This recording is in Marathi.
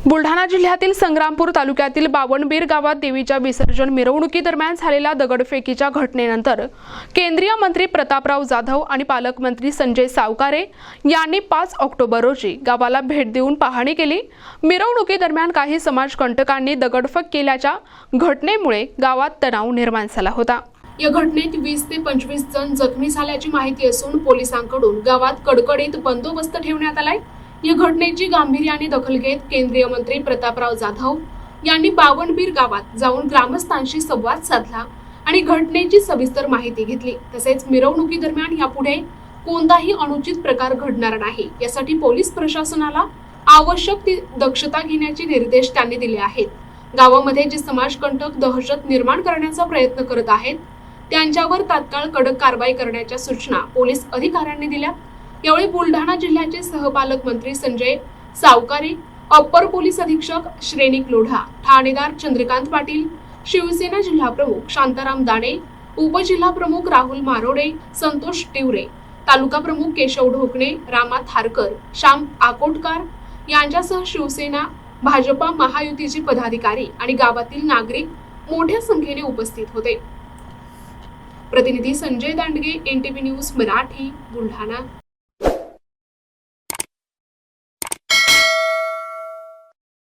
बुलढाणा जिल्ह्यातील संग्रामपूर तालुक्यातील बावनबीर गावात देवीच्या विसर्जन मिरवणुकीदरम्यान झालेल्या दगडफेकीच्या घटनेनंतर केंद्रीय मंत्री प्रतापराव जाधव आणि पालकमंत्री संजय सावकारे यांनी 5 ऑक्टोबर रोजी गावाला भेट देऊन पाहणी केली। मिरवणुकीदरम्यान काही समाजकंटकांनी दगडफेक केल्याच्या घटनेमुळे गावात तणाव निर्माण झाला होता। या घटनेत 20 ते 25 जण जखमी झाल्याची माहिती असून पोलिसांकडून गावात कडकडीत बंदोबस्त ठेवण्यात आलाय। या घटनेची गांभीर्याने दखल घेत केंद्रीय मंत्री प्रतापराव जाधव यांनी बावनबीर गावात जाऊन ग्रामस्थांशी संवाद साधला आणि घटनेची सविस्तर माहिती घेतली। तसेच मिरवणुकीदरम्यान यापुढे कोणताही अनुचित प्रकार घडणार नाही यासाठी पोलीस प्रशासनाला आवश्यक ती दक्षता घेण्याचे निर्देश त्यांनी दिले आहेत। गावामध्ये जे समाजकंटक दहशत निर्माण करण्याचा प्रयत्न करत आहेत त्यांच्यावर तात्काळ कडक कारवाई करण्याच्या सूचना पोलीस अधिकाऱ्यांनी दिल्या। यावेळी बुलढाणा जिल्ह्याचे सहपालक मंत्री संजय सावकारे, अप्पर पोलीस अधीक्षक श्रेणिक लोढा, ठाणेदार चंद्रकांत पाटील, शिवसेना जिल्हा प्रमुख शांताराम दाणे, उपजिल्हा प्रमुख राहुल मारोडे, संतोष टिवरे, तालुका प्रमुख केशव ढोकणे, रामा थारकर, श्याम आकोटकर यांच्यासह शिवसेना, भाजपा महायुतीचे पदाधिकारी आणि गावातील नागरिक मोठ्या संख्येने उपस्थित होते। प्रतिनिधी संजय दांडगे, NTV न्यूज मराठी, बुलढाणा।